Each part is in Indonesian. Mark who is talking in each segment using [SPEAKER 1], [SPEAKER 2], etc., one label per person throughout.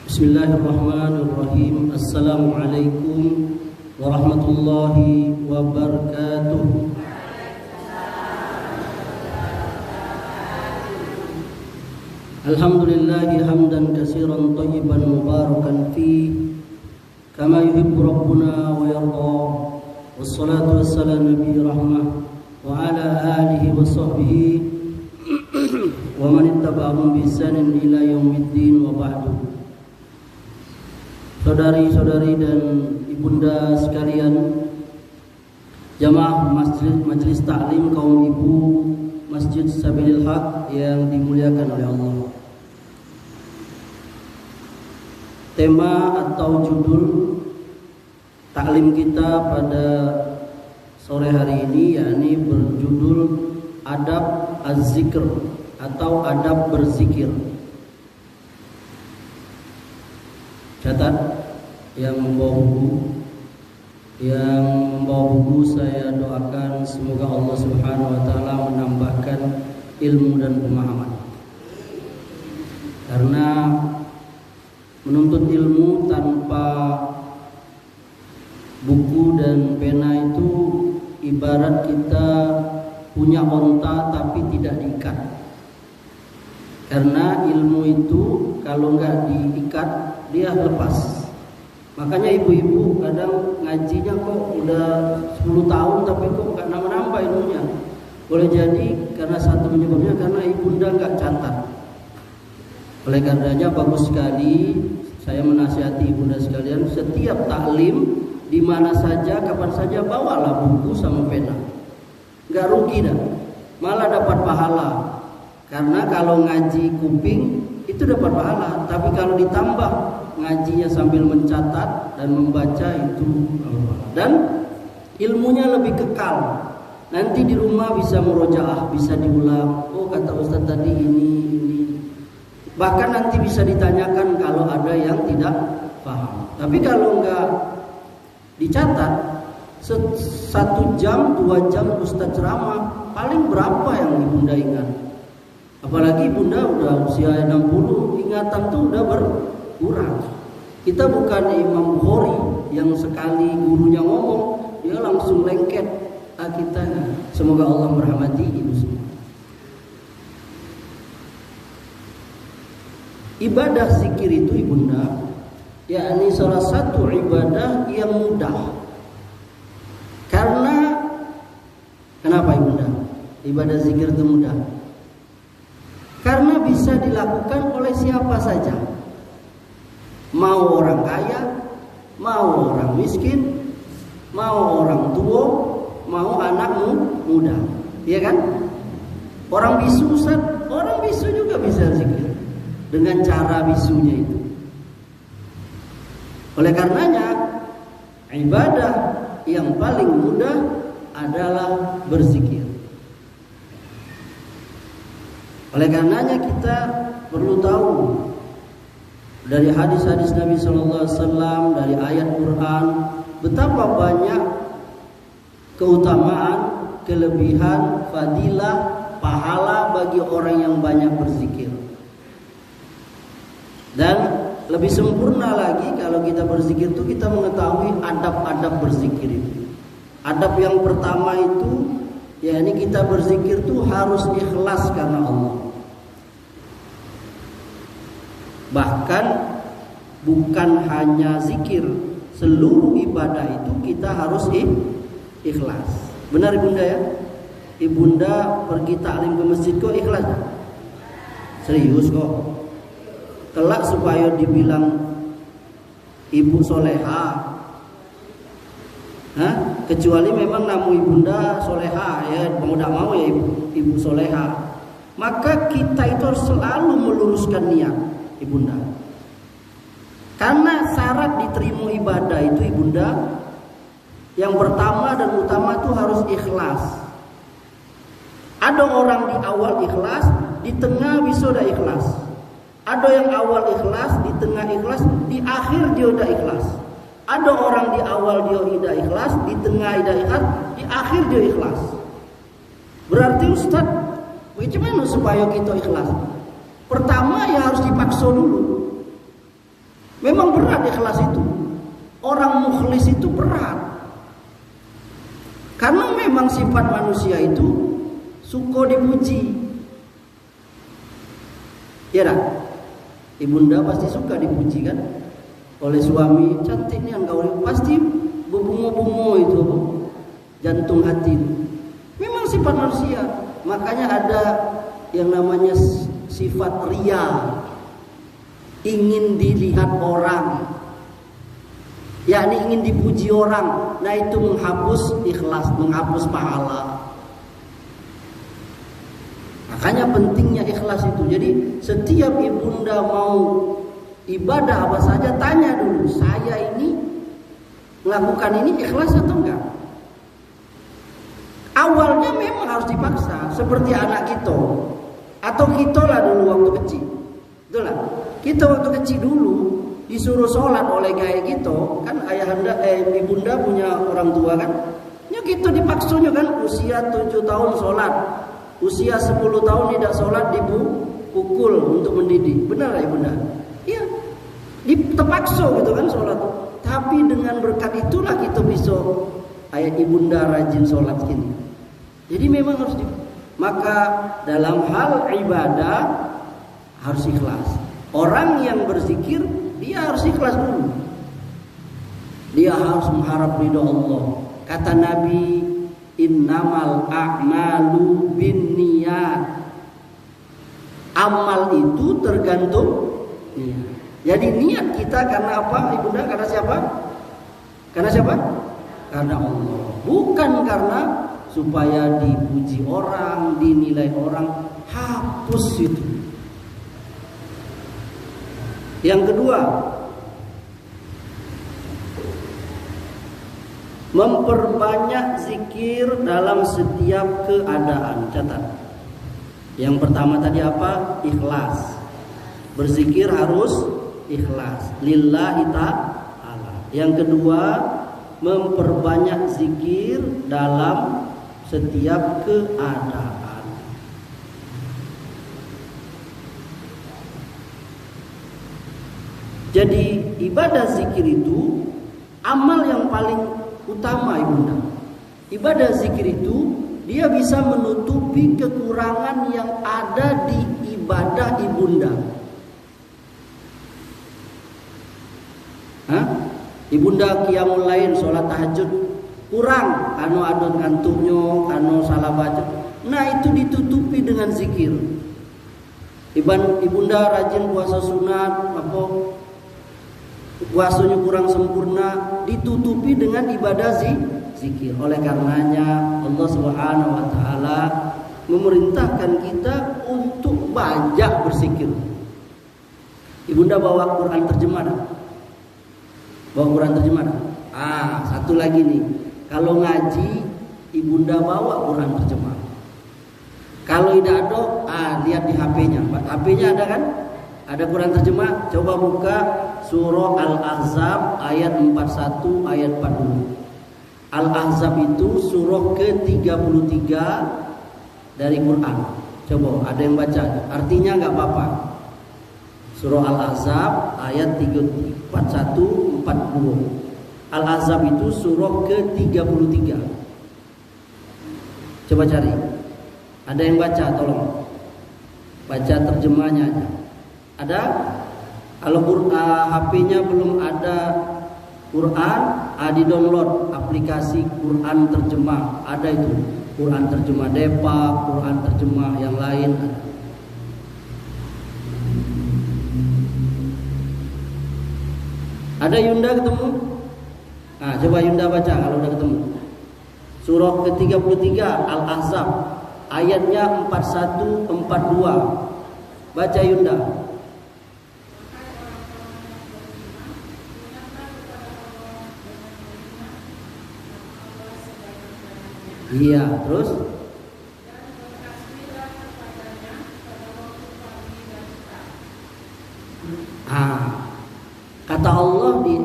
[SPEAKER 1] Bismillahirrahmanirrahim. Assalamualaikum warahmatullahi wabarakatuh. Alhamdulillahi hamdan katsiran thayyiban mubarakan fi kama yuhibbu rabbuna wa yarda. Wassalatu wassalamu nabi rahmah wa ala alihi wa sahbihi wa man ittaba'ahum bi ihsanin ila yaumiddin wa ba'du. Saudari-saudari dan ibunda sekalian, jamaah majelis taklim kaum ibu Masjid Sabilil Haq yang dimuliakan oleh Allah. Tema atau judul taklim kita pada sore hari ini yakni berjudul Adab Az-Zikr atau adab berzikir. Catat yang membawa buku, saya doakan semoga Allah Subhanahu wa taala menambahkan ilmu dan pemahaman. Karena menuntut ilmu tanpa buku dan pena itu ibarat kita punya onta tapi tidak diikat. Karena ilmu itu kalau nggak diikat dia lepas. Makanya ibu-ibu kadang ngajinya kok udah 10 tahun tapi kok nggak nambah-nambah ilmunya. Boleh jadi karena satu penyebabnya karena ibunda nggak catat. Oleh karenanya bagus sekali saya menasihati ibunda sekalian, setiap taklim di mana saja kapan saja bawalah buku sama pena. Nggak rugi dah, malah dapat pahala. Karena kalau ngaji kuping itu dapat pahala, tapi kalau ditambah ngajinya sambil mencatat dan membaca itu dan ilmunya lebih kekal. Nanti di rumah bisa murojaah, bisa diulang. Oh kata Ustaz tadi ini. Bahkan nanti bisa ditanyakan kalau ada yang tidak paham. Tapi kalau enggak dicatat 1 jam, 2 jam Ustaz ceramah paling berapa yang ibunda ingat? Apalagi bunda udah usia 60, ingatan tuh udah berkurang. Kita bukan Imam Bukhari yang sekali gurunya ngomong dia langsung lengket kita. Semoga Allah merahmati ibu semua. Ibadah zikir itu ibunda, yakni salah satu ibadah yang mudah. Karena kenapa ibunda? Ibadah zikir itu mudah. Karena bisa dilakukan oleh siapa saja. Mau orang kaya, mau orang miskin, mau orang tua, mau anak muda. Iya kan? Orang bisu Ustaz, orang bisu juga bisa zikir dengan cara bisunya itu. Oleh karenanya ibadah yang paling mudah adalah berzikir. Oleh karenanya kita perlu tahu dari hadis-hadis Nabi Sallallahu Alaihi Wasallam, dari ayat Quran, betapa banyak keutamaan, kelebihan, fadilah, pahala bagi orang yang banyak berzikir. Dan lebih sempurna lagi kalau kita berzikir itu kita mengetahui adab-adab berzikir itu. Adab yang pertama itu yakni kita berzikir itu harus ikhlas karena Allah. Bahkan bukan hanya zikir, seluruh ibadah itu kita harus ikhlas. Benar ibunda ya? Ibunda pergi taklim ke masjid kok ikhlas? Serius kok. Kelak supaya dibilang ibu soleha. Kecuali memang namu ibunda soleha ya, mau tidak mau ya ibu soleha. Maka kita itu harus selalu meluruskan niat ibunda. Karena syarat diterima ibadah itu ibunda, yang pertama dan utama itu harus ikhlas. Ada orang di awal ikhlas, di tengah bisa udah ikhlas. Ada yang awal ikhlas, di tengah ikhlas, di akhir dia udah ikhlas. Ada orang di awal dia tidak ikhlas, di tengah tidak ikhlas, di akhir dia ikhlas. Berarti Ustaz, bagaimana supaya kita ikhlas? Pertama ya harus dipaksa dulu. berat ikhlas itu. Orang mukhlis itu berat. Karena memang sifat manusia itu suka dipuji. Ya dah? Ibunda pasti suka dipuji kan? Oleh suami, cantik nih engkau, pasti berbunga-bunga itu jantung hati. Memang sifat manusia. Makanya ada yang namanya sifat riya, ingin dilihat orang, yakni ingin dipuji orang. Nah itu menghapus ikhlas, menghapus pahala. Makanya pentingnya ikhlas itu. Jadi setiap ibunda mau ibadah apa saja, tanya dulu, saya ini melakukan ini ikhlas atau enggak. Awalnya memang harus dipaksa, seperti anak kita atau kita lah dulu waktu kecil. Betul lah. Kita waktu kecil dulu disuruh sholat oleh gaya kita, kan ayahanda ibunda punya orang tua kan. Ya kita dipaksanya kan, usia 7 tahun sholat, usia 10 tahun tidak sholat dipukul untuk mendidik. Benar lah ibunda? Iya. Terpaksa gitu kan sholat. Tapi dengan berkat itulah kita bisa ayah ibunda rajin sholat gini. Jadi memang harus maka dalam hal ibadah harus ikhlas. Orang yang berzikir dia harus ikhlas dulu. Dia harus mengharap ridha Allah. Kata Nabi, innamal a'malu binniyat. Amal itu tergantung niat. Jadi niat kita karena apa ibunda? Karena siapa? Karena siapa? Karena Allah. Bukan karena supaya dipuji orang, dinilai orang. Hapus itu. Yang kedua, memperbanyak zikir dalam setiap keadaan. Catat. Yang pertama tadi apa? Ikhlas. Berzikir harus ikhlas lillahi ta'ala. Yang kedua, memperbanyak zikir dalam setiap keadaan. Jadi ibadah zikir itu amal yang paling utama ibunda. Ibadah zikir itu dia bisa menutupi kekurangan yang ada di ibadah ibunda. Ibunda qiyamul lail, sholat tahajud kurang, kanu adon ngantuknya, kanu salah baca. Nah itu ditutupi dengan zikir. Ibunda rajin puasa sunat, apa puasanya kurang sempurna, ditutupi dengan ibadah zikir. Oleh karenanya Allah Subhanahu wa taala memerintahkan kita untuk banyak berzikir. Ibunda bawa Quran terjemah dah? Bawa Quran terjemah dah? Satu lagi nih. Kalau ngaji ibunda bawa Quran terjemah. Kalau tidak ada, lihat di HP-nya. HP-nya ada kan? Ada Quran terjemah. Coba buka surah Al-Ahzab ayat 41 ayat 40. Al-Ahzab itu surah ke-33 dari Quran. Coba ada yang baca. Artinya enggak apa-apa. Surah Al-Ahzab ayat 41 40. Al-Ahzab itu surah ke-33. Coba cari. Ada yang baca, tolong. Baca terjemahnya aja. Ada? Kalau HP-nya belum ada Quran, di-download aplikasi Quran terjemah. Ada itu. Quran terjemah Depak, Quran terjemah yang lain ada. Ada Yunda ketemu? Coba Yunda baca kalau udah ketemu. Surah ke-33 Al-Ahzab ayatnya 41 42. Baca Yunda. Iya, terus kata Allah di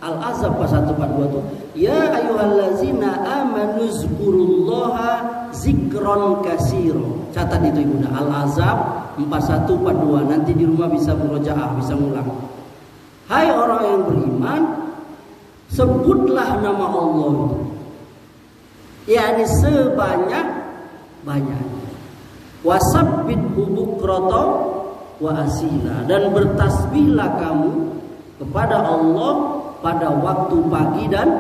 [SPEAKER 1] Al-Ahzab 142 tuh, ya ayyuhallazina amanu zkurullaha zikron katsiro. Catat itu ibunda. Al-Ahzab 4142. Nanti di rumah bisa murojaah, bisa ngulang. Hai orang yang beriman, sebutlah nama Allah itu. yakni sebanyak-banyaknya. Wasabbithu bukratan wa asila, dan bertasbihlah kamu kepada Allah pada waktu pagi dan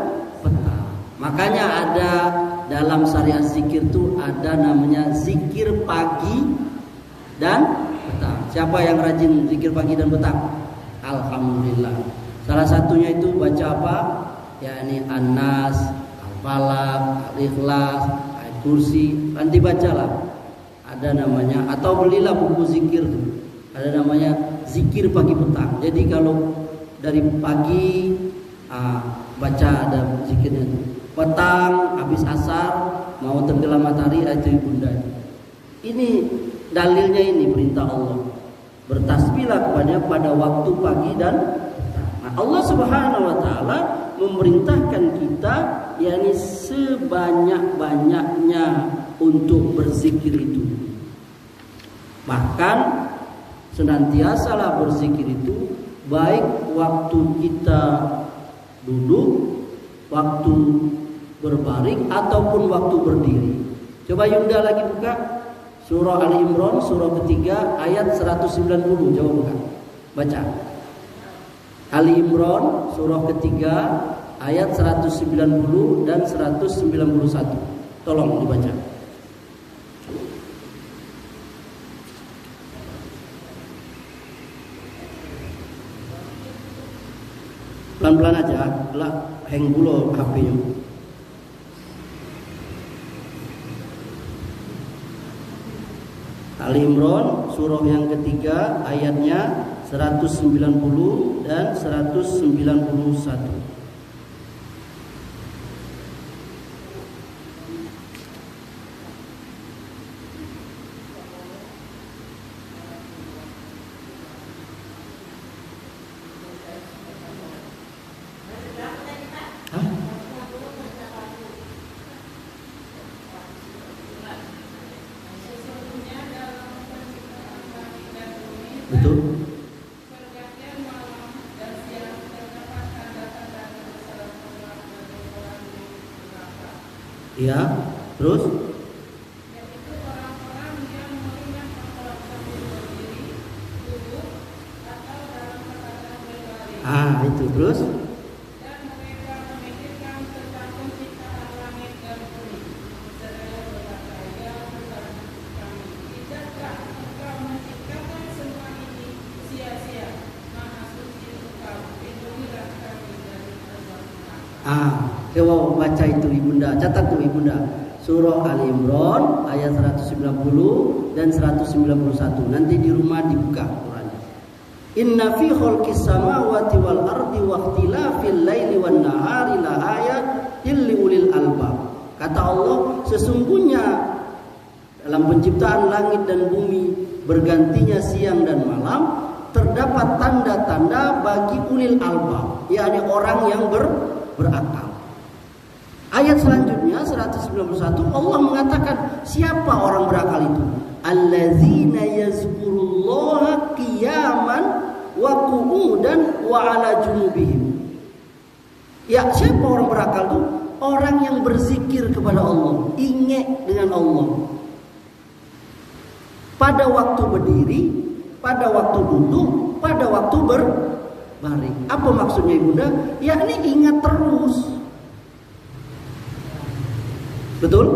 [SPEAKER 1] petang. Makanya ada dalam syariat zikir itu ada namanya zikir pagi dan petang. Siapa yang rajin zikir pagi dan petang? Alhamdulillah. Salah satunya itu baca apa? Yakni An-Nas, Al-Falaq, Al-Ikhlas, Al-Kursi. Nanti bacalah. Ada namanya, atau belilah buku zikir tuh. Ada namanya zikir pagi petang. Jadi kalau dari pagi baca ada zikirnya tuh. Petang habis asar mau tenggelam matahari itu ibunda. Ini dalilnya, ini perintah Allah. Bertasbihlah kepadanya pada waktu pagi dan petang. Nah, Allah Subhanahu wa taala memerintahkan kita yakni sebanyak-banyaknya untuk berzikir itu. Bahkan senantiasalah berzikir itu, baik waktu kita duduk, waktu berbaring ataupun waktu berdiri. Coba Yunda lagi buka surah Ali Imran surah ketiga ayat 190. Coba buka. Baca. Ali Imran surah ketiga ayat 190 dan 191. Tolong dibaca. Pelan-pelan aja, lah hang dulu HP-nya. Ali Imran surah yang ketiga ayatnya 190 dan 191. Betul? Iya, terus? Itu terus? Coba baca itu ibunda, catat tuh ibunda. Surah Ali Imran ayat 190 dan 191. Nanti di rumah dibuka Qurannya. Inna fi khalqis samawati wal ardi wa ikhtilafil laili wan nahari la ayatin liulil albab. Kata Allah, sesungguhnya dalam penciptaan langit dan bumi, bergantinya siang dan malam, terdapat tanda-tanda bagi ulil albab, yakni orang yang berakal. Ayat selanjutnya 191 Allah mengatakan siapa orang berakal itu? Allazina yazkurullaha qiyaman wa qu'udan wa 'ala junubihim. Ya, siapa orang berakal itu? Orang yang berzikir kepada Allah, ingat dengan Allah. Pada waktu berdiri, pada waktu duduk, pada waktu berbaring. Apa maksudnya ibunda? Yakni ingat terus. Betul?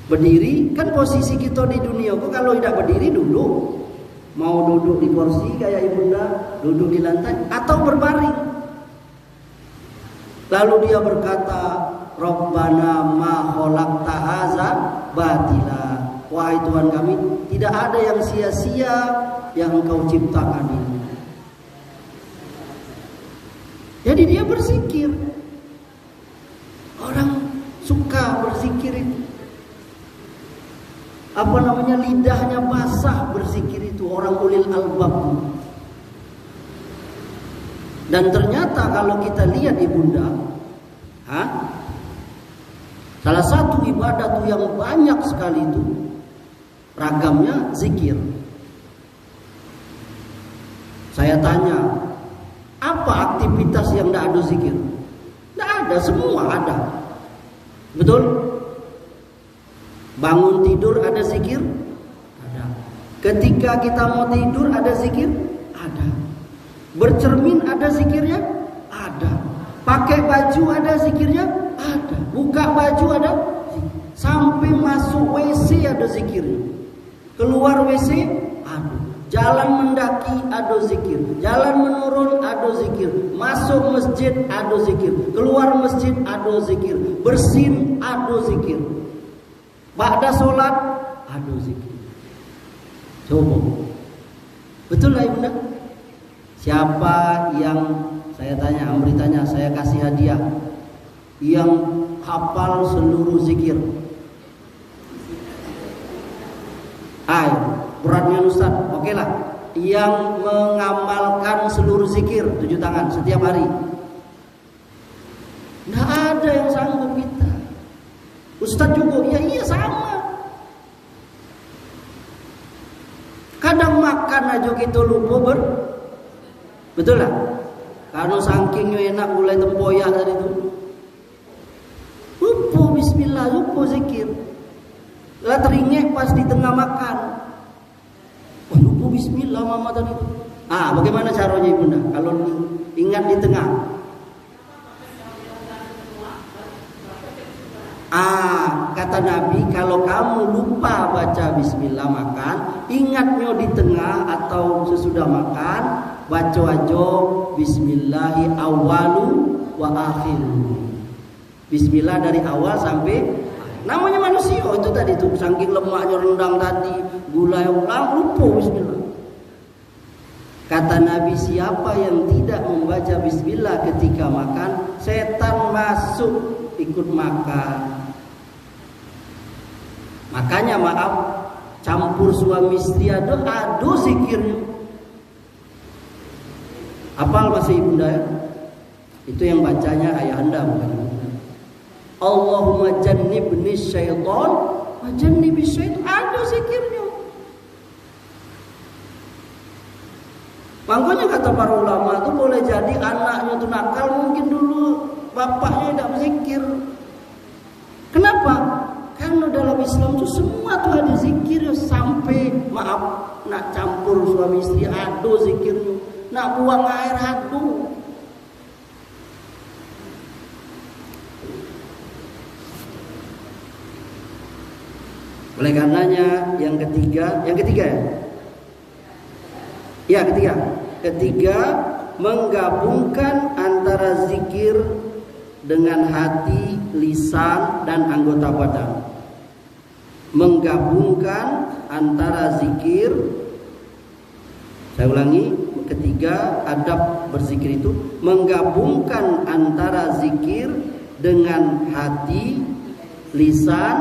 [SPEAKER 1] Berdiri kan posisi kita di dunia. Kalau tidak berdiri duduk, mau duduk di kursi kayak ibunda, duduk di lantai atau berbaring. Lalu dia berkata, Rabbana ma khalaqta hadza batila. Wahai Tuhan kami, tidak ada yang sia-sia yang Engkau ciptakan ini. Jadi dia berzikir. Orang suka berzikir itu. Apa namanya, lidahnya basah berzikir itu, orang ulil albab. Dan ternyata kalau kita lihat ibunda, salah satu ibadah tuh yang banyak sekali itu ragamnya zikir. Saya tanya, Apa aktivitas yang tidak ada zikir? Tidak ada, semua ada. Betul? Bangun tidur ada zikir? Ada. Ketika kita mau tidur ada zikir? Ada. Bercermin ada zikirnya? Ada. Pakai baju ada zikirnya? Ada. Buka baju ada? Sampai masuk WC ada zikirnya. Keluar WC ada. Jalan mendaki ada zikir. Jalan menurun ada zikir. Masuk masjid ada zikir. Keluar masjid ada zikir. Bersin ada zikir. Ba'da sholat ada zikir. Coba. Betul lah Ibunda? Siapa yang saya tanya, Amri tanya, saya kasih hadiah yang hafal seluruh zikir? Ayo, beratnya Ustaz. Oke lah. Yang mengamalkan seluruh zikir 7 tangan setiap hari. Nggak ada yang sanggup kita. Ustaz juga, ya iya sama. Kadang makan aja kita lupa betul lah. Karena sakingnya enak mulai tempoyak tadi itu. Lupa bismillah, lupa zikir. Lah teringat pas di tengah makan. Oh, lupa bismillah mama tadi itu. Bagaimana caranya Ibunda kalau ingat di tengah? Kata Nabi, kalau kamu lupa baca bismillah makan, ingatnya di tengah atau sesudah makan, baca aja bismillahi awalu wa akhiru. Bismillah dari awal sampai namanya manusia itu tadi tuh, saking lemaknya rendang tadi, gula yang ulang, lupa bismillah. Kata Nabi, siapa yang tidak membaca bismillah ketika makan, setan masuk ikut makan. Makanya maaf, campur suami istri ada zikirnya. Apal masih Ibunda ya? Itu yang bacanya ayah anda bukan Ibunda. Allahumma jannibni syaitan wa jannibi syaitan, ada zikirnya. Makanya kata para ulama itu boleh jadi anaknya itu nakal, mungkin dulu bapaknya tidak berzikir. Kenapa? Karena dalam Islam itu semua tuh ada zikir, sampai maaf nak campur suami istri ada zikirnya, nak buang air ada. Oleh karenanya yang ketiga ya? Ketiga, menggabungkan antara zikir dengan hati, lisan, dan anggota badan. Menggabungkan antara zikir, saya ulangi, ketiga adab berzikir itu menggabungkan antara zikir dengan hati, lisan,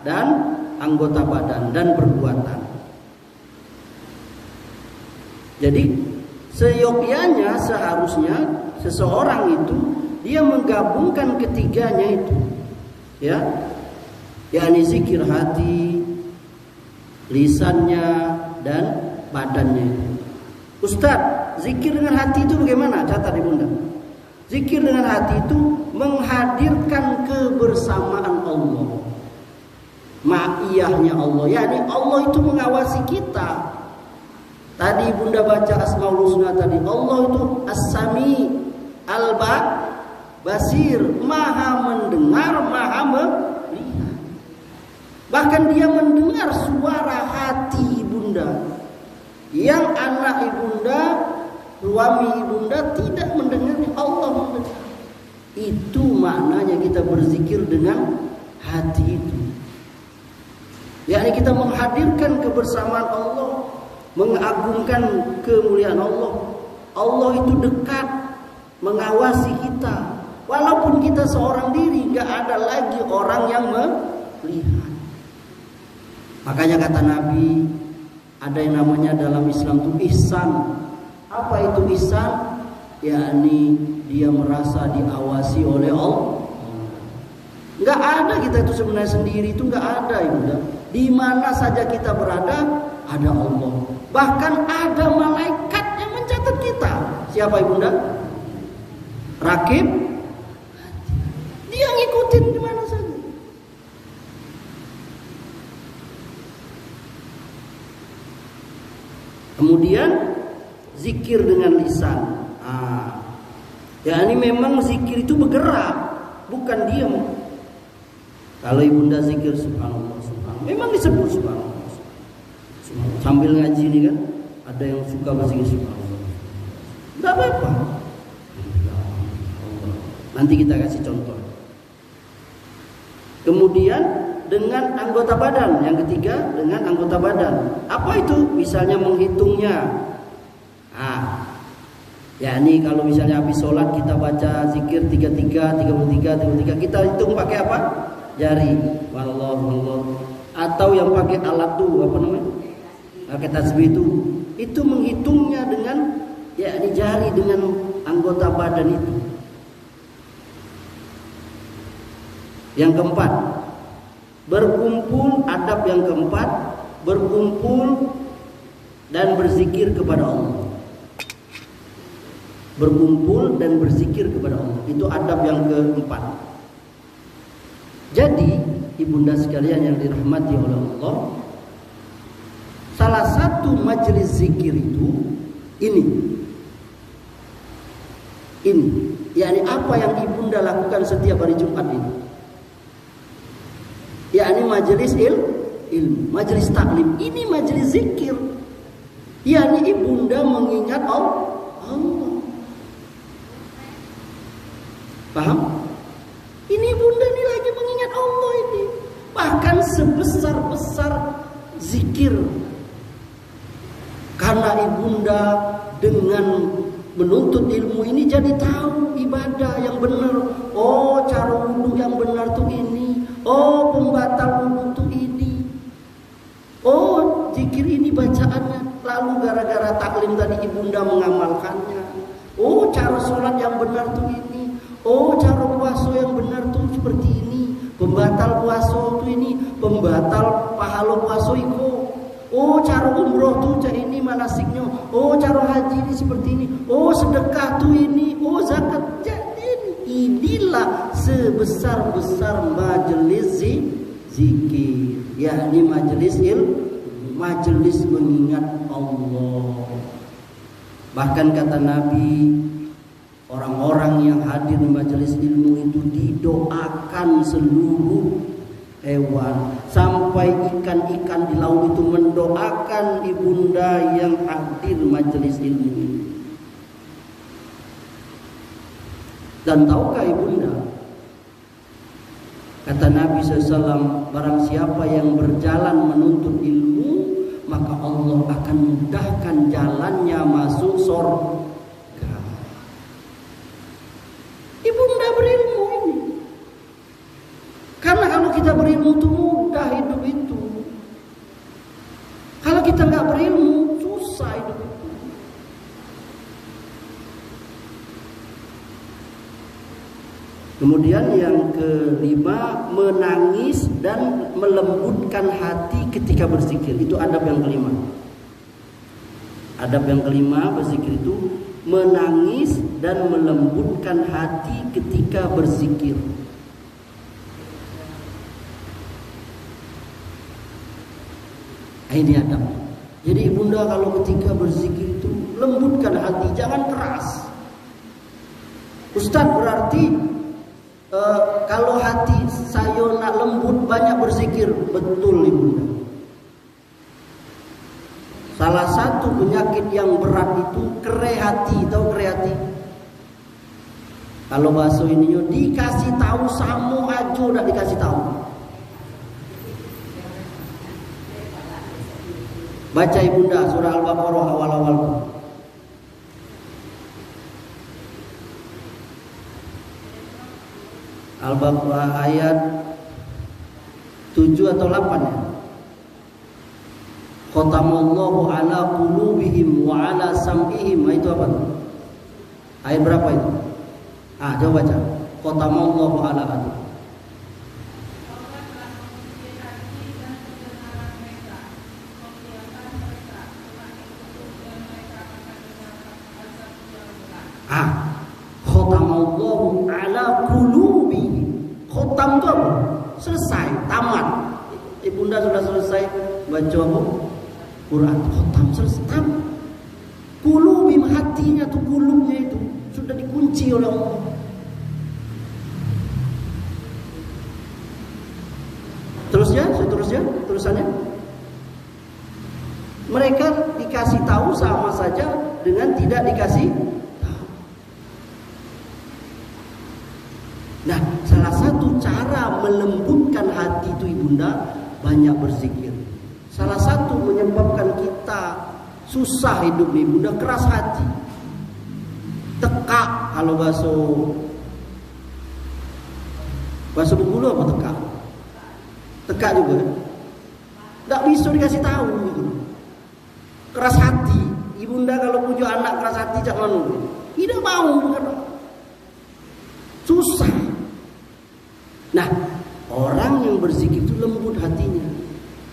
[SPEAKER 1] dan anggota badan dan perbuatan. Jadi seyogyanya seharusnya seseorang itu dia menggabungkan ketiganya itu, ya, yakni zikir hati, lisannya, dan badannya. Ustaz, zikir dengan hati itu bagaimana? Catat Ibunda. Zikir dengan hati itu menghadirkan kebersamaan Allah, ma'iyahnya Allah, yakni Allah itu mengawasi kita. Tadi Bunda baca Asmaul Husna tadi, Allah itu As-Sami, Al-Basir, Maha mendengar, Maha melihat. Bahkan dia mendengar suara hati Bunda, yang anak Ibunda, suami Ibunda tidak mendengar, Allah mendengar. Itu maknanya kita berzikir dengan hati itu, yakni kita menghadirkan kebersamaan Allah, mengagungkan kemuliaan Allah. Allah itu dekat, mengawasi kita. Walaupun kita seorang diri, nggak ada lagi orang yang melihat. Makanya kata Nabi, ada yang namanya dalam Islam itu ihsan. Apa itu ihsan? Yakni dia merasa diawasi oleh Allah. Nggak ada kita itu sebenarnya sendiri, itu nggak ada Ibunda. Di mana saja kita berada, ada Allah. Bahkan ada malaikat yang mencatat kita. Siapa Ibunda? rakib, dia ngikutin kemana saja. Kemudian zikir dengan lisan. Ya ini memang zikir itu bergerak, bukan diam. Kalau ibunda zikir subhanallah, subhanallah, memang disebut subhanallah, subhanallah. Sambil ngaji nih kan, ada yang suka berzikir subhanallah. Tidak apa-apa. Nanti kita kasih contoh. Kemudian dengan anggota badan. Yang ketiga dengan anggota badan. Apa itu? Misalnya menghitungnya. Ya ini kalau misalnya habis sholat kita baca zikir 33, 33, 33, kita hitung pakai apa? Jari. Wallahu. Atau yang pakai alat tuh apa namanya? Pakai tasbih itu menghitungnya dengan ya ini jari dengan anggota badan itu. Yang keempat, berkumpul, adab yang keempat, berkumpul dan berzikir kepada Allah. Berkumpul dan berzikir kepada Allah. Itu adab yang keempat. Jadi, ibunda sekalian yang dirahmati oleh Allah, salah satu majelis zikir itu ini. yakni apa yang ibunda lakukan setiap hari Jumat ini, yakni majelis ilmu, majelis taklim, ini majelis zikir, yakni ibunda mengingat Allah. Paham? Ini ibunda ini lagi mengingat Allah ini, bahkan sebesar-besar zikir, karena ibunda dengan menuntut ilmu ini jadi tahu ibadah yang benar. Oh, cara wudu yang benar tuh ini. Oh, pembatal wudu tuh ini. Oh, zikir ini bacaannya. Lalu gara-gara taklim tadi ibunda mengamalkannya. Oh, cara sholat yang benar tuh ini. Oh, cara puasa yang benar tuh seperti ini. Pembatal puasa tuh ini. Pembatal pahala puasa itu. Oh, cara umroh tuh cak ini manasiknya. Oh, cara haji ini seperti ini. Oh, sedekah tuh ini. Oh, zakat. Jadi inilah sebesar-besar majelis zikir, yakni majelis ilmu, majelis mengingat Allah. Bahkan kata Nabi, orang-orang yang hadir di majelis ilmu itu didoakan seluruh hewan, sampai ikan-ikan di laut itu mendoakan ibunda yang hadir majelis ilmu ini. Dan tahukah ibunda, kata Nabi SAW, barang siapa yang berjalan menuntut ilmu, maka Allah akan mudahkan jalannya masuk surga. Ibunda berilmu ini, karena kalau kita berilmu itu mudah hidup itu. Kalau kita nggak berilmu, susah hidup itu. Kemudian yang kelima, menangis dan melembutkan hati ketika berzikir. Itu adab yang kelima. Adab yang kelima berzikir itu menangis dan melembutkan hati ketika berzikir. Ini adab. Jadi ibunda kalau ketika berzikir itu lembutkan hati, jangan keras. Ustaz, berarti kalau hati saya nak lembut banyak berzikir. Betul ibunda. Salah satu penyakit yang berat itu kere hati. Tahu kere hati? Kalau bahasa ininya dikasih tahu samo aja udah dikasih tahu. Baca ibunda surah Al-Baqarah awal-awal. Al-Baqarah ayat 7 atau 8 ya. Khatamallahu ala qulubihim wa ala sam'ihim. Itu apa? Ayat berapa itu? Coba baca. Khatamallahu ala itu. Khatamallahu ala qulubi. Khotam itu apa? Selesai, tamat. Ibunda sudah selesai baca apa? Quran. Khotam selesai, tamat. Qulubi, hatinya tuh, qulubnya itu sudah dikunci oleh Allah. Seterusnya, terusannya. Mereka dikasih tahu sama saja dengan tidak dikasih tahu. Nah, salah satu cara melembutkan hati itu ibunda, banyak berzikir. Salah satu menyebabkan kita susah hidup nih ibunda, keras hati. Tekak kalau bahasa Bengkulu apa tekak? Tekak juga. Nggak bisa dikasih tahu gitu. Keras hati. Ibunda kalau punya anak keras hati jangan tidak mau, susah. Nah, orang yang berzikir itu lembut hatinya.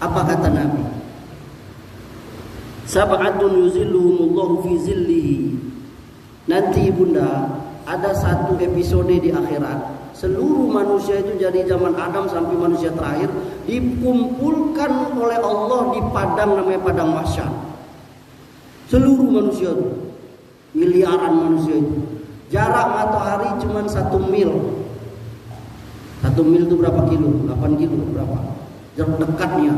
[SPEAKER 1] Apa kata Nabi? Sab'atun yuzilluhumullahu fi zillihi. Nanti ibunda ada satu episode di akhirat. Seluruh manusia itu dari zaman Adam sampai manusia terakhir dikumpulkan oleh Allah di padang namanya padang mahsyar. Seluruh manusia itu, miliaran manusia itu. Jarak matahari cuma 1 mil. 1 mil itu berapa kilo? 8 kilo berapa? Jarak dekatnya.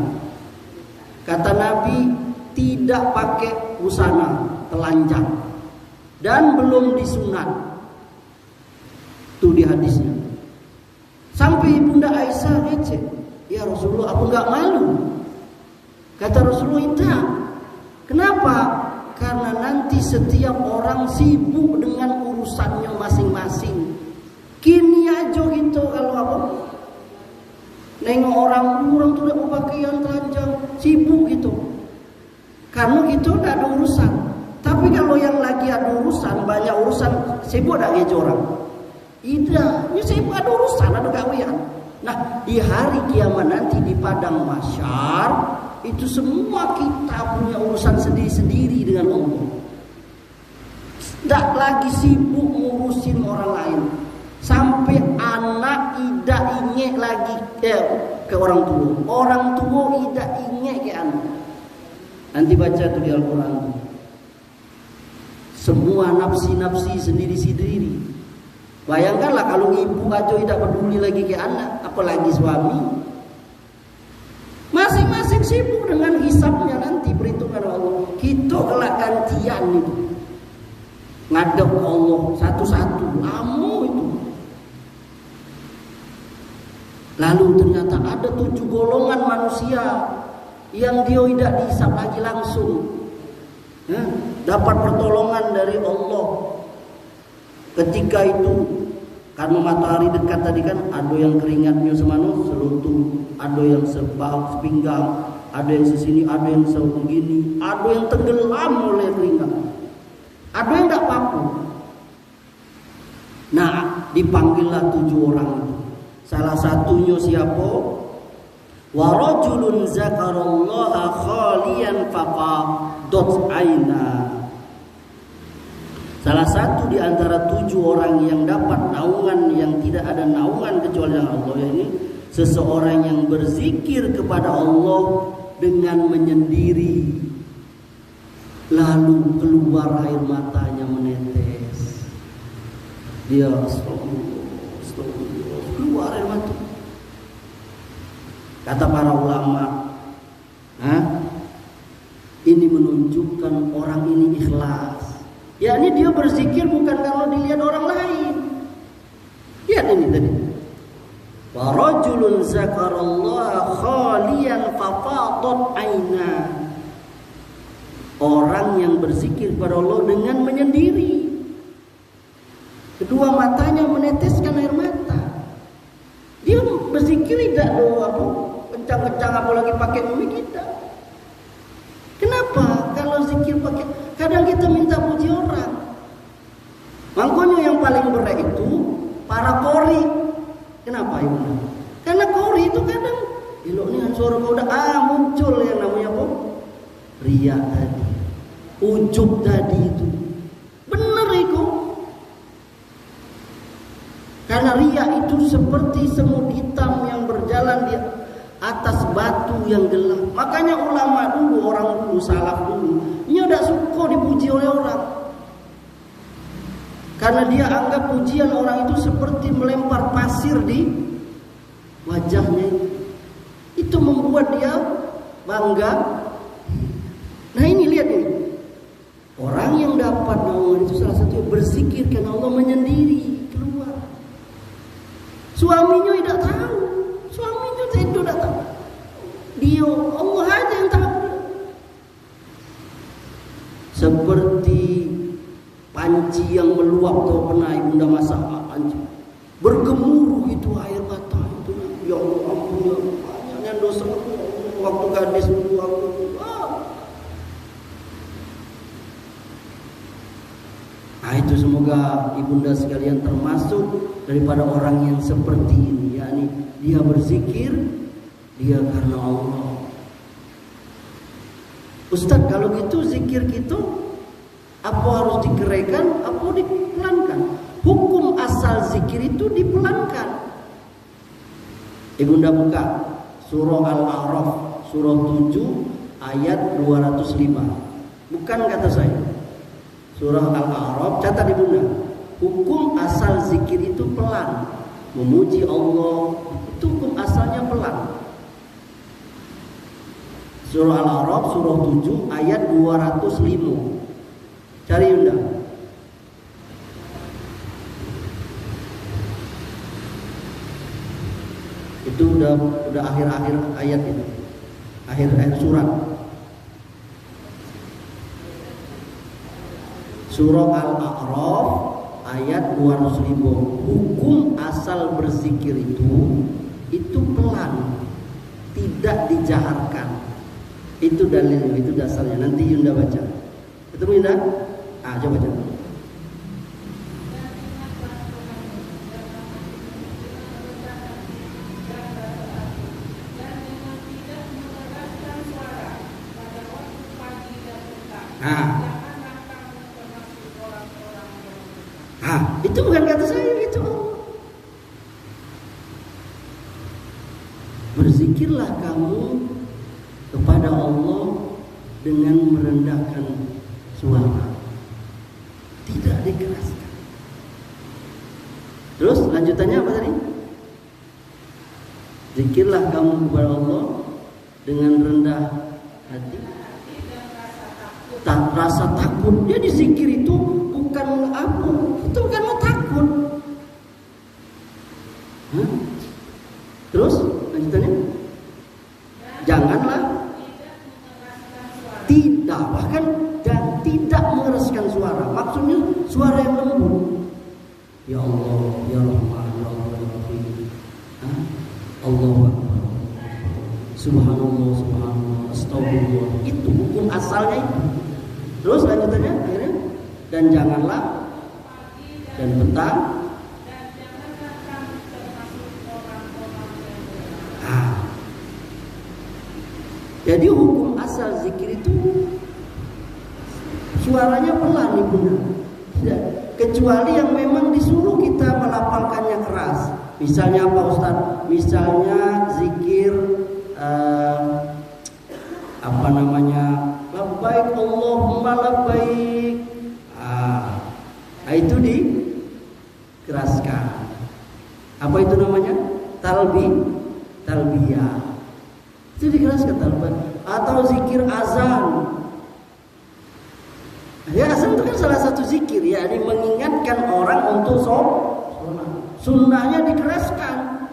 [SPEAKER 1] Kata Nabi, tidak pakai busana, telanjang, dan belum disunat. Itu di hadisnya. Sampai ibunda Aisyah ngecek, ya Rasulullah, aku nggak malu. Kata Rasulullah, tidak. Kenapa? Karena nanti setiap orang sibuk dengan urusannya masing-masing. Kini aja gitu kalau apa? Nengok orang tuh udah pakaian telanjang, sibuk gitu. Karena itu tidak ada urusan. Tapi kalau yang lagi ada urusan, banyak urusan, sibuk ada aja orang. Tidak, ya sibuk ada urusan, ada gawean. Nah, di hari kiamat nanti di padang mahsyar itu semua kita punya urusan sendiri-sendiri dengan Allah. Tidak lagi sibuk ngurusin orang lain. Sampai anak tidak ingat lagi ke orang tua. Orang tua tidak ingat ke anak. Nanti baca tuh di Al-Quran. Semua nafsi-nafsi sendiri-sendiri. Bayangkanlah kalau ibu aja tidak peduli lagi ke anak, apalagi suami. Masing-masing sibuk dengan hisabnya nanti, perhitungan Allah. Kita kelak gantian itu. Ngadep Allah satu-satu, lama itu. Lalu ternyata ada 7 golongan manusia yang dia tidak dihisab lagi langsung. Dapat pertolongan dari Allah. Ketika itu, karena matahari dekat tadi kan, ada yang keringatnya semanu selutut, ada yang sepinggang, ada yang sesini, ada yang sebegini, ada yang tenggelam oleh keringat, ada yang tidak mampu. Nah, dipanggillah 7 orang itu. Salah satunya siapa? Wa rajulun zakarallaha khaliyan faqadat aina. Salah satu di antara 7 orang yang dapat naungan yang tidak ada naungan kecuali Allah, ini seseorang yang berzikir kepada Allah dengan menyendiri, lalu keluar air matanya menetes. Dia astagfirullah, keluar air mata. Kata para ulama, ini menunjukkan orang ini ikhlas. Yakni dia berzikir bukan kalau dilihat orang lain. Lihat ini tadi. Wa rajulun zakarallaha khaliyan fafadat aina. Orang yang berzikir kepada Allah dengan menyendiri. Kedua matanya meneteskan air mata. Dia berzikir tidak kencang-kencang apalagi pakai mimik kita. Kenapa? Kalau zikir pakai, kadang kita minta puji orang. Makanya yang paling berat itu para qori. Kenapa ibu? Karena qori itu kadang iloknya suara kau udah muncul yang namanya apa? Riya tadi, ujub tadi itu. Benar itu. Karena riya itu seperti semut hitam yang berjalan di atas batu yang gelap. Makanya ulama dulu, orang dulu, salaf dulu, ini udah suka dipuji oleh orang. Karena dia anggap pujian orang itu seperti melempar pasir di wajahnya. Itu membuat dia bangga. Nah ini lihat ini. Orang yang dapat naungan itu salah satu berzikir karena Allah menyendiri keluar. Suaminya tidak tahu. Suaminya tidak tahu. Dia Allah aja yang tahu. Seperti panci yang meluap, tahu pernah ibunda masak panci. Bergemuruh itu air mata itu. Ya Allah ampun ya banyaknya dosa aku waktu gadis dulu aku. Nah itu semoga ibunda sekalian termasuk daripada orang yang seperti ini, yakni dia berzikir dia karena Allah. Ustaz, kalau gitu zikir gitu apa harus dikerekan, apa dipelankan? Hukum asal zikir itu dipelankan. Ibunda buka surah Al-A'raf surah 7 ayat 205. Bukan kata saya. Surah Al-A'raf, catat ibunda. Hukum asal zikir itu pelan. Memuji Allah itu hukum asalnya pelan. Surah Al-A'raf surah 7 ayat 205. Cari ibunda. Itu udah akhir-akhir ayat itu. Akhir surat. Surah Al-A'raf ayat 205. Hukum asal berzikir itu pelan, tidak dijaharkan. Itu dalilnya, itu dasarnya. Nanti Yunda baca. Ketemu Yunda? Coba baca. Itu bukan kata saya gitu. Berzikirlah kamu kepada Allah dengan merendahkan suara, tidak dikeraskan. Terus lanjutannya apa tadi? Zikirlah kamu kepada Allah dengan rendah hati, tak rasa takut. Jadi zikir itu bukan apa? Itu bukan mau takut. Terus lanjutannya, janganlah tidak, bahkan dan tidak mengeraskan suara. Maksudnya suara yang lembut. Ya Allah, ya Rahman, ya Allah, ya Rahim. Allahu Akbar. Subhanallah, subhanallah, astagfirullah. Itu hukum asalnya itu. Terus lanjutannya akhirnya, dan janganlah dan petang. Jadi hukum asal zikir itu suaranya pelan ibunda. Kecuali yang memang disuruh kita melafalkannya keras. Misalnya apa Ustaz? Misalnya zikir labbaik Allahumma labbaik. Itu dikeraskan. Apa itu namanya? Talbiyah. Itu dikeraskan talbiyah. Atau zikir azan. Ya, azan itu kan salah satu zikir, yakni mengingatkan orang untuk sholat. Sunnahnya dikeraskan.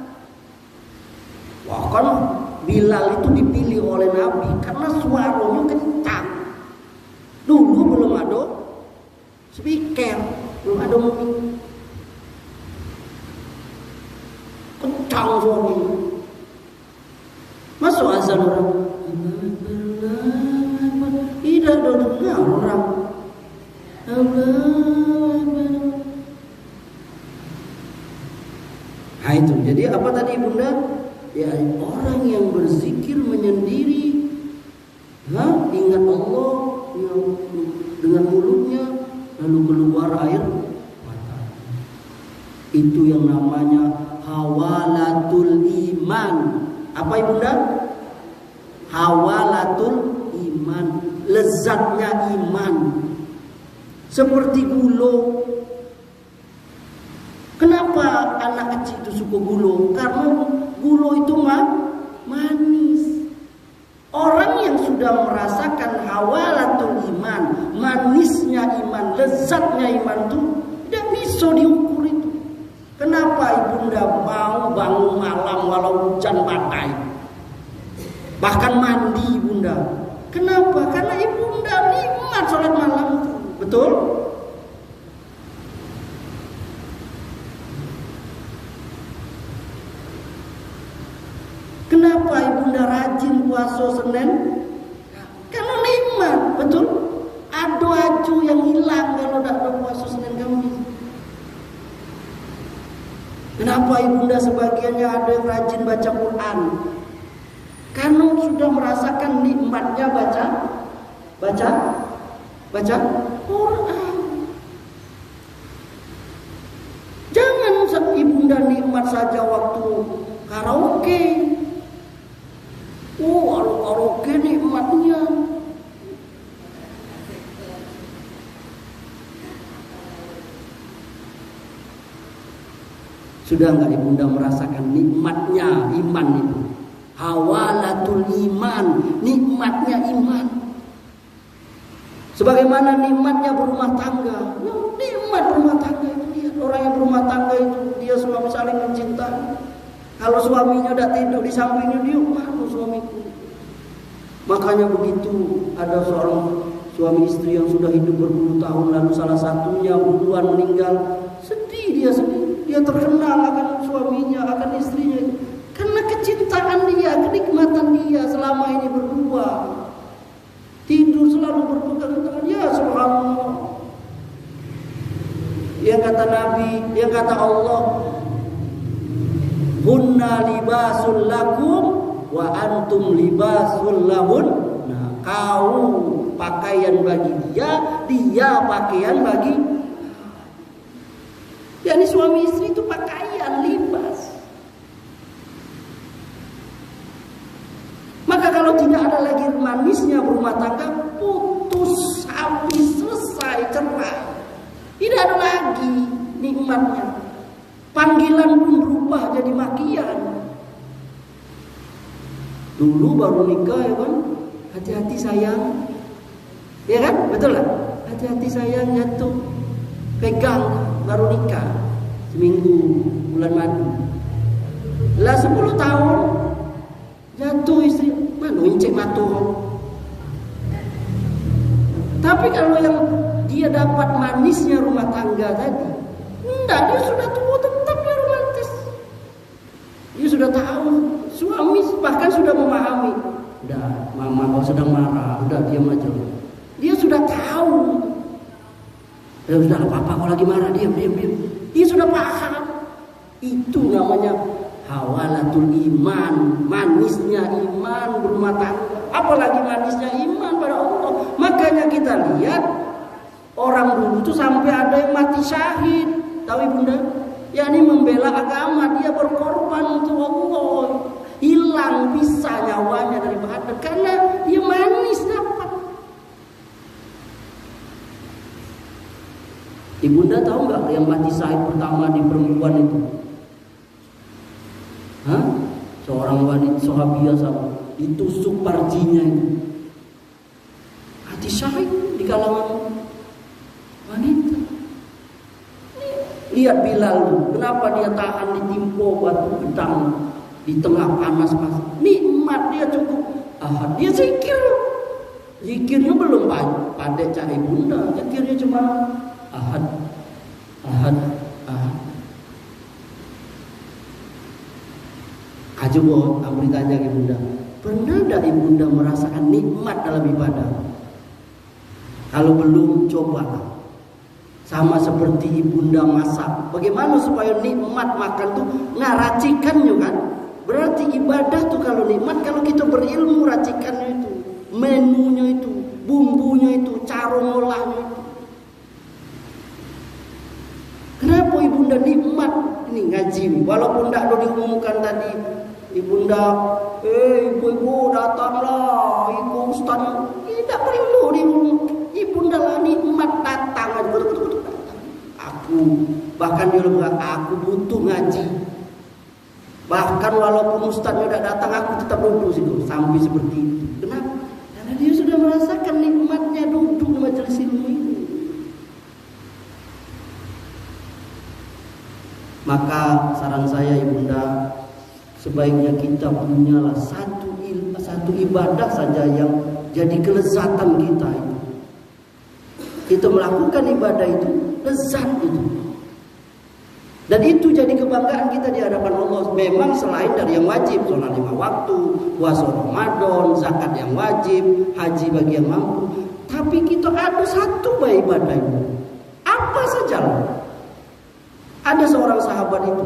[SPEAKER 1] Wah, kan Bilal itu dipilih oleh Nabi karena suaranya kencang. Dulu belum ada speaker, belum ada mic. Kencang suaranya. Masuk azan orang. Tidak ada dengar orang. Nah itu, jadi apa tadi ibunda? Ya orang yang berzikir menyendiri, ingat Allah yang dengan mulutnya, lalu keluar air mata. Itu yang namanya hawalatul iman. Apa ibunda? Hawalatul iman, lezatnya iman. Seperti gulo. Kenapa anak kecil itu suka gulo? Karena gulo itu manis. Orang yang sudah merasakan hawalatul iman, manisnya iman, lezatnya iman itu tidak bisa diukur itu. Kenapa ibunda mau bangun malam walau hujan badai, bahkan mandi ibunda? Kenapa? Karena ibunda nikmat sholat malam itu, betul? Kenapa ibunda rajin puasa Senin? Karena nikmat, betul? Adu yang hilang kalau tidak ada puasa Senin Kamis. Kenapa ibunda sebagiannya ada yang rajin baca Quran? Karena sudah merasakan nikmatnya baca Quran. Jangan ibunda nikmat saja waktu karaoke. Karaoke nikmatnya. Sudah enggak ibunda merasakan nikmatnya iman itu? Hawalatul iman, nikmatnya iman. Sebagaimana nikmatnya berumah tangga. Nikmat berumah tangga itu dia. Orang yang berumah tangga itu dia suami saling mencintai. Kalau suaminya tidak tidur di sampingnya, dia malu suamiku. Makanya begitu ada seorang suami istri yang sudah hidup berpuluh tahun, lalu salah satunya duluan meninggal, sedih dia sedih. Dia terkenal akan suaminya, akan istrinya, karena kecintaan dia, kenikmatan dia selama ini berdua. Tidur selalu berpegang tangan. Ya subhanallah. Yang kata Nabi, yang kata Allah, hunna libasul lakum wa antum libasul lahun. Nah, kau pakaian bagi dia, dia pakaian bagi. Yani suami istri itu pakaian, libas. Maka kalau tidak ada lagi manisnya berumah tangga, putus, habis, selesai, cerai. Tidak ada lagi nikmatnya. Panggilan pun berubah jadi makian. Dulu baru nikah ya kan, hati-hati sayang. Ya kan, betul lah. Hati-hati sayang, jatuh, pegang, baru nikah. Seminggu bulan madu. Lah 10 tahun jatuh istri, mana incek matu. Tapi kalau yang dia dapat manisnya rumah tangga tadi, enggak, dia sudah tua tetap dia romantis. Dia sudah tahu, suami bahkan sudah memahami. Udah, mama kau sedang marah, udah diam aja. Dia sudah tahu. Ya sudah, apa-apa kau lagi marah, diam. Dia sudah paham. Itu namanya hawalatul iman, manisnya iman berumah tangga. Apalagi manisnya iman pada Allah. Makanya kita lihat orang dulu itu sampai ada yang mati syahid. Tahu ibunda? yakni membela agama, dia berkorban untuk Allah. Hilang bisa nyawanya dari badan karena dia manis dapat. Ibunda tahu nggak yang mati syahid pertama di perempuan itu? Hah? Seorang wanita sahabiah sama ditusuk parjinya itu. Mati syahid di kalangan wanita. Lihat Bilal, kenapa dia tahan ditimpa batu gedang di tengah panas pasir. Nikmat dia cukup. Dia zikir. Zikirnya belum pandai cari bunda. Zikirnya cuma ahad. Coba kamu ditanya ibunda, pernah tidak ibunda merasakan nikmat dalam ibadah? Kalau belum, cobalah. Sama seperti ibunda masak. Bagaimana supaya nikmat makan tuh? Nah, racikannya kan. Berarti ibadah tuh kalau nikmat, kalau kita berilmu racikannya itu, menunya itu, bumbunya itu, cara ngolahnya itu. Kenapa ibunda nikmat nih ngaji nih. Walaupun tidak ada diumumkan tadi, ibunda, ibu-ibu datanglah, ibu ustaz, tidak perlu diumumkan. Ibunda lah nikmat datang. Aku bahkan dia bilang aku butuh ngaji. Bahkan walaupun ustaznya tidak datang, aku tetap duduk situ sampai seperti itu. Kenapa? Karena dia sudah merasakan nikmatnya duduk di majelis ilmu ini. Maka saran saya ibunda, sebaiknya kita punyalah satu ibadah saja yang jadi kelezatan kita itu. Kita melakukan ibadah itu lezat itu. Dan itu jadi kebanggaan kita di hadapan Allah. Memang selain dari yang wajib, sholat 5 waktu, puasa Ramadan, zakat yang wajib, haji bagi yang mampu. Tapi kita ada satu ibadah itu. Apa saja. Ada seorang sahabat itu.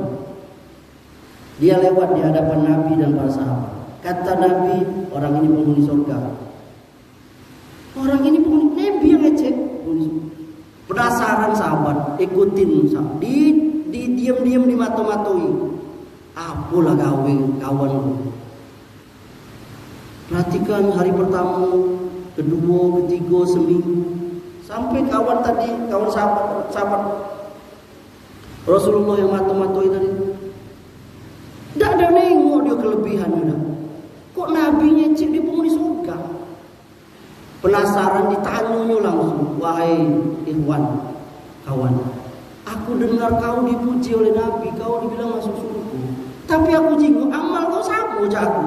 [SPEAKER 1] Dia lewat di hadapan Nabi dan para sahabat. Kata Nabi, orang ini penghuni surga. Orang ini penghuni, Nabi yang ngecek. Penasaran sahabat, ikutin sahabat. Di diam-diam dimato-matoi. Apalah kawan. Perhatikan hari pertama, kedua, ketiga, seminggu. Sampai kawan sahabat Rasulullah yang mato-matoi tadi. Tidak ada nengok dia kelebihannya. Kok Nabi ngecek di penghuni surga? Penasaran ditanyanya langsung. Wahai ikhwan, kawan, aku dengar kau dipuji oleh Nabi, kau dibilang masuk surga. Tapi aku jinggu amal kau sama aja aku.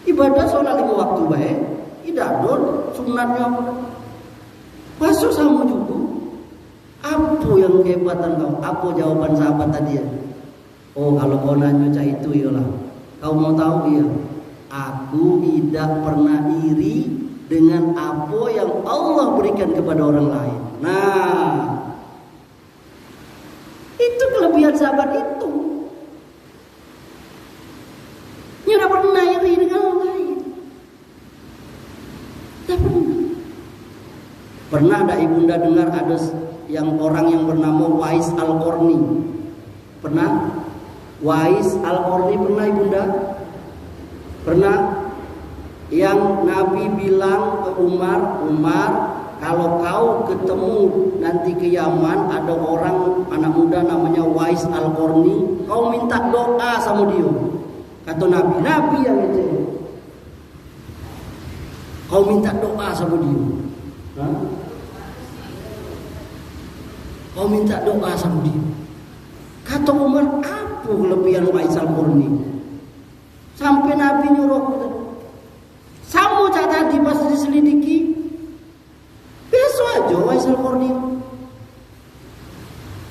[SPEAKER 1] Ibadah sholat 5 waktu baik, tidak don sunatnya apa? Masuk sama juga. Apa yang kehebatan kau? Apa jawaban sahabat tadi ya? Oh, kalau kau nanya cah itu iyalah. Kau mau tahu ya? Aku tidak pernah iri dengan apa yang Allah berikan kepada orang lain. Nah, itu kelebihan sahabat itu. Dia tidak pernah iri dengan orang lain. Tidak pernah. Pernah ada ibunda dengar ada orang yang bernama Wais Al-Qarni? Pernah? Wais Al-Qarni pernah ibunda? Pernah? Yang Nabi bilang ke Umar, kalau kau ketemu nanti ke Yaman ada orang anak muda namanya Wais Al-Qarni, kau minta doa sama dia. Kata Nabi yang itu. Kau minta doa sama dia. Hah? Kau minta doa sama dia. Kata Umar, apa kelebihan Wais Al-Qarni? Sampai Nabi nyuruh sama cak tadi pas diselidiki. Besok aja Wais Al-Qarni.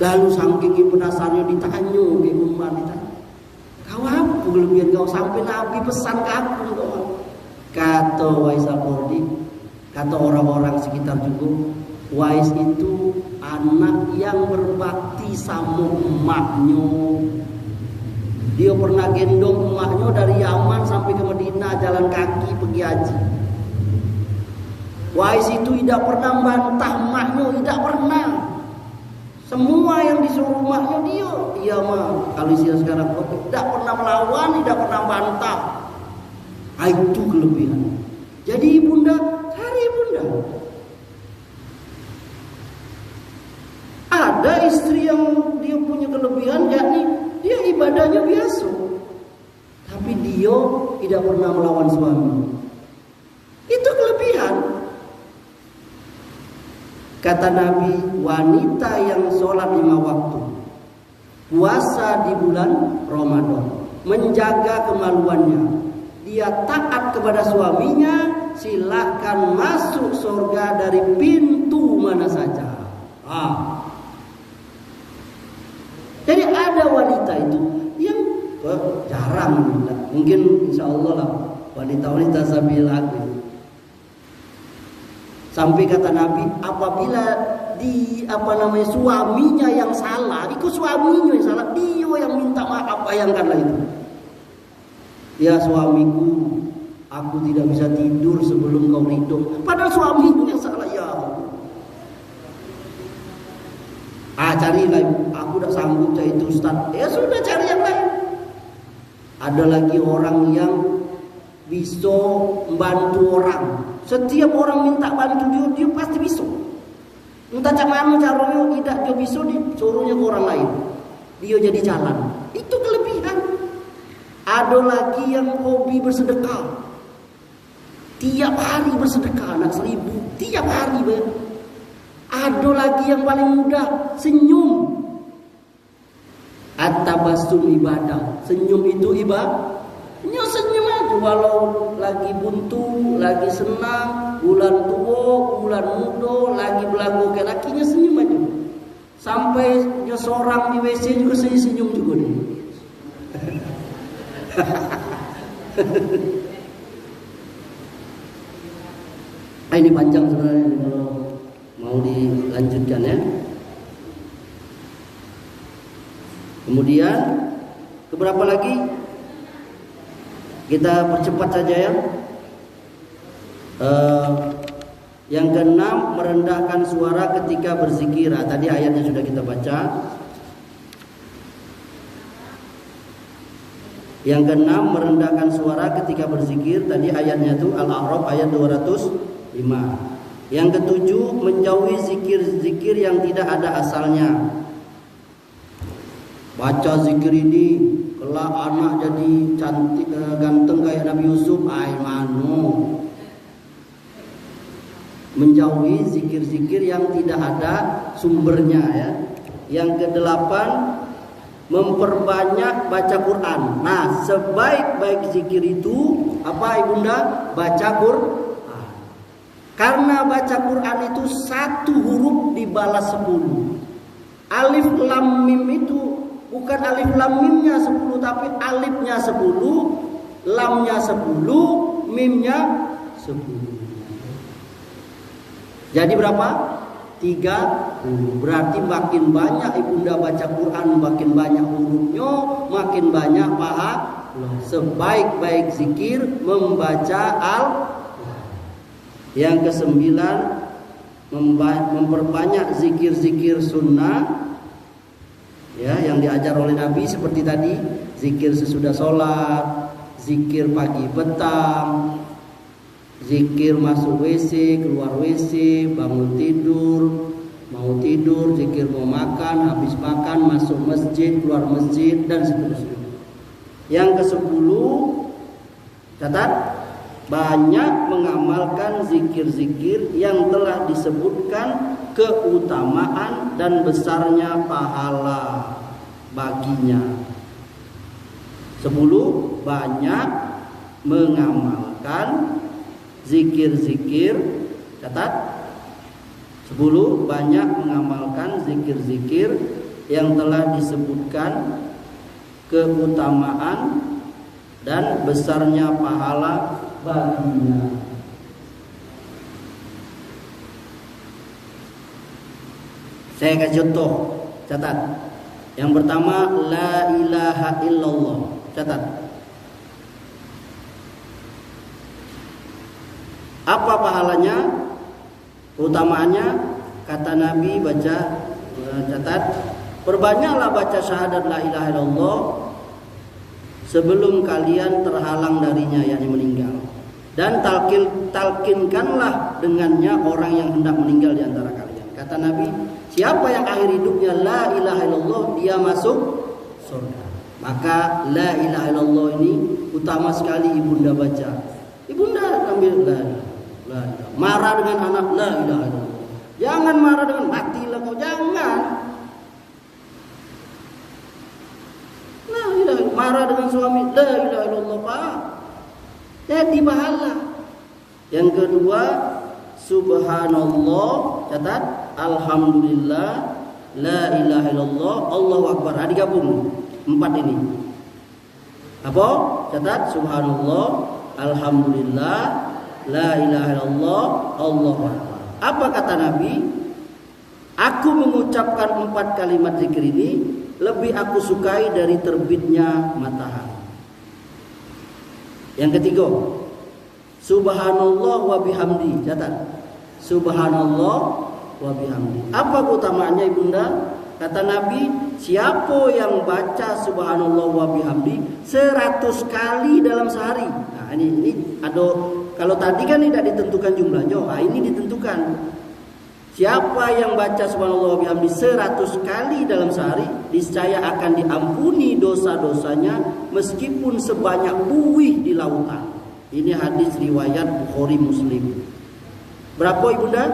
[SPEAKER 1] Lalu saking penasarannya ditanya ke Umar, ditanya, kau apa kelebihan kau sampai Nabi pesan ke aku doa? Kata Wais Al-Qarni, kata orang-orang sekitar juga, Wais itu anak yang berbakti sama emaknya. Dia pernah gendong emaknya dari Yaman sampai ke Madinah jalan kaki pergi haji. Wais itu tidak pernah bantah emaknya, tidak pernah. Semua yang disuruh emaknya dia mah kalau istilah sekarang tidak pernah melawan, tidak pernah bantah. Itu kelebihan. Jadi ibunda, cari ibunda. Ada istri yang dia punya kelebihan, yakni dia ibadahnya biasa, tapi dia tidak pernah melawan suami. Itu kelebihan. Kata Nabi, wanita yang sholat 5 waktu, puasa di bulan Ramadan, menjaga kemaluannya, dia taat kepada suaminya, silahkan masuk surga dari pintu mana saja. Jadi ada wanita itu yang jarang, mungkin insya Allah lah wanita-wanita sabilah. Sampai kata Nabi, apabila suaminya yang salah, itu suaminya yang salah, dia yang minta maaf, bayangkanlah itu. Ya suamiku, aku tidak bisa tidur sebelum kau ridho. Padahal suamiku yang salah ya. Carilah, aku udah sanggup cari itu Ustaz. Ya sudah, cari yang lain. Ada lagi orang yang bisa membantu orang. Setiap orang minta bantu dia pasti bisa. Entah cak mana caranya, tidak dia bisa, disuruhnya ke orang lain. Dia jadi jalan. Itu kelebihan. Ada lagi yang hobi bersedekah. Tiap hari bersedekah, anak 1.000. Tiap hari Ada lagi yang paling mudah, senyum. At-tabassum ibadah. Senyum itu ibadah. Senyum aja walau lagi buntu, lagi senang, bulan tua, bulan muda, lagi belagu ke lakinya, senyum aja. Sampai seorang di WC juga senyum juga nih. Ini panjang sebenarnya kalau mau dilanjutkan ya. Kemudian keberapa lagi? Kita percepat saja ya. Yang keenam, merendahkan suara ketika berzikir. Tadi ayatnya sudah kita baca. Yang keenam, merendahkan suara ketika berzikir. Tadi ayatnya itu Al-A'raf ayat 205. Yang ketujuh, menjauhi zikir-zikir yang tidak ada asalnya. Baca zikir ini, kelak anak jadi cantik, ganteng kayak Nabi Yusuf. Mano. Menjauhi zikir-zikir yang tidak ada sumbernya ya. Yang kedelapan, memperbanyak baca Quran. Nah, sebaik-baik zikir itu apa ibunda? Baca Quran. Karena baca Quran itu satu huruf dibalas 10. Alif lam mim itu bukan alif lam mimnya 10, tapi alifnya 10, lamnya 10, mimnya 10. Jadi berapa? 30. Berarti makin banyak ibunda baca Quran, makin banyak hurufnya, makin banyak pahala. Sebaik-baik zikir membaca Al-Quran. Yang kesembilan, memperbanyak zikir-zikir sunnah ya, yang diajar oleh Nabi seperti tadi, zikir sesudah sholat, zikir pagi petang, zikir masuk WC, keluar WC, bangun tidur, mau tidur, zikir mau makan, habis makan, masuk masjid, keluar masjid, dan seterusnya. Yang ke-10, catat, banyak mengamalkan zikir-zikir yang telah disebutkan keutamaan dan besarnya pahala baginya. 10. Banyak mengamalkan zikir-zikir, catat. 10. Banyak mengamalkan zikir-zikir yang telah disebutkan keutamaan dan besarnya pahala baginya. Saya kasih contoh, catat. Yang pertama, la ilaha illallah, catat. Apa pahalanya? Keutamaannya, kata Nabi, baca, catat. Perbanyaklah baca syahadat la ilaha illallah sebelum kalian terhalang darinya, yakni meninggal. Dan talkinkanlah dengannya orang yang hendak meninggal di antara kalian. Kata Nabi, siapa yang akhir hidupnya la ilaha illallah, dia masuk surga. Maka la ilaha illallah ini utama sekali ibunda baca. Ibunda ambil la ilaha. Marah dengan anak, la ilaha illallah. Jangan marah dengan matilah kau, jangan. La ilaha, marah dengan suami, la ilaha illallah, Pak. Jadi pahala. Yang kedua, subhanallah, catat, alhamdulillah, la ilaha illallah, Allahu akbar. Digabung 4 ini. Apa? Catat, subhanallah, alhamdulillah, la ilaha illallah, Allahu akbar. Apa kata Nabi? Aku mengucapkan 4 kalimat zikir ini lebih aku sukai dari terbitnya matahari. Yang ketiga, subhanallah wa bihamdi, catat. Subhanallah wa bihamdi. Apa keutamaannya ibunda? Kata Nabi, siapa yang baca subhanallah wa bihamdi 100 kali dalam sehari. Nah, ini ada, kalau tadi kan tidak ditentukan jumlahnya, nah ini ditentukan. Siapa yang baca subhanallah wa bihamdi 100 kali dalam sehari, niscaya akan diampuni dosa-dosanya meskipun sebanyak buih di lautan. Ini hadis riwayat Bukhari Muslim. Berapa ibunda?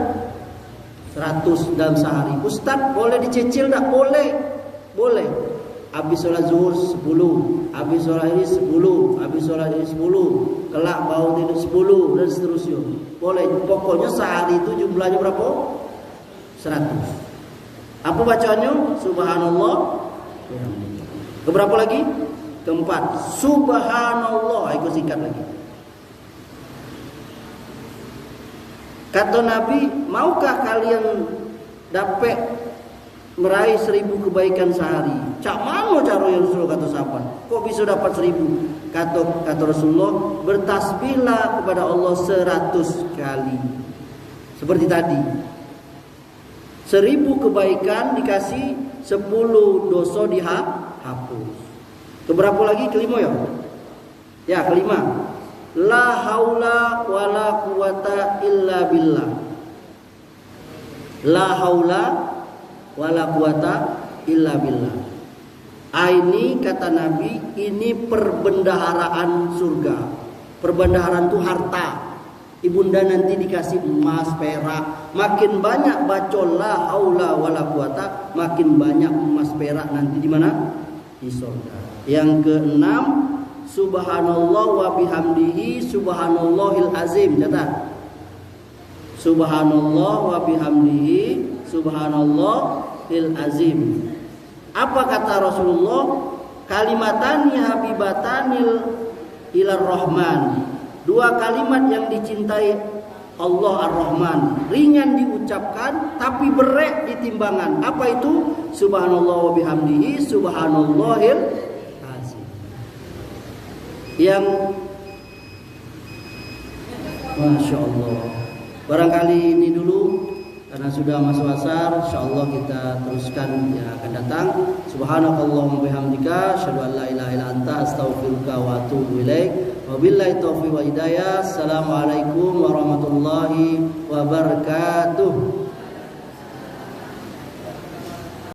[SPEAKER 1] 100 dalam sehari. Ustaz, boleh dicicil tak? Boleh. Boleh. Habis sholat zuhur 10, habis sholat ini 10, habis sholat ini 10, kelak bau tidur 10 dan seterusnya. Boleh. Pokoknya sehari itu jumlahnya berapa? 100. Apa bacaannya? Subhanallah. Keberapa lagi? Keempat. Subhanallah. Ikut singkat lagi. Kata Nabi, maukah kalian dapat meraih 1000 kebaikan sehari? Cak mana cara yang Rasulullah kata sahabat? Kok bisa dapat 1000? Kata Rasulullah, bertasbihlah kepada Allah 100 kali. Seperti tadi. 1000 kebaikan dikasih 10 dosa dihapus. Keberapa lagi? Kelima ya? Ya, kelima. La haula wala quwata illa billah. La haula wala quwata illa billah. Ini kata Nabi, ini perbendaharaan surga. Perbendaharaan itu harta. Ibunda nanti dikasih emas, perak. Makin banyak baca la haula wala quwata, makin banyak emas perak nanti di mana? Di surga. Yang keenam, subhanallah wa bihamdihi subhanallahil azim. Catat. Subhanallah wa bihamdihi subhanallahil azim. Apa kata Rasulullah? Kalimatani habibatanil ilar rahman. 2 kalimat yang dicintai Allah Ar-Rahman. Ringan diucapkan tapi berat di timbangan. Apa itu? Subhanallah wa bihamdihi subhanallahil yang Masya Allah. Barangkali ini dulu karena sudah masuk asar. InsyaAllah kita teruskan yang akan datang. Subhanakallahumma bihamdika asyhadu an la ilaha illa anta astaghfiruka wa atubu ilaik. Wabillahi taufiq wa hidayah. Assalamualaikum warahmatullahi wabarakatuh.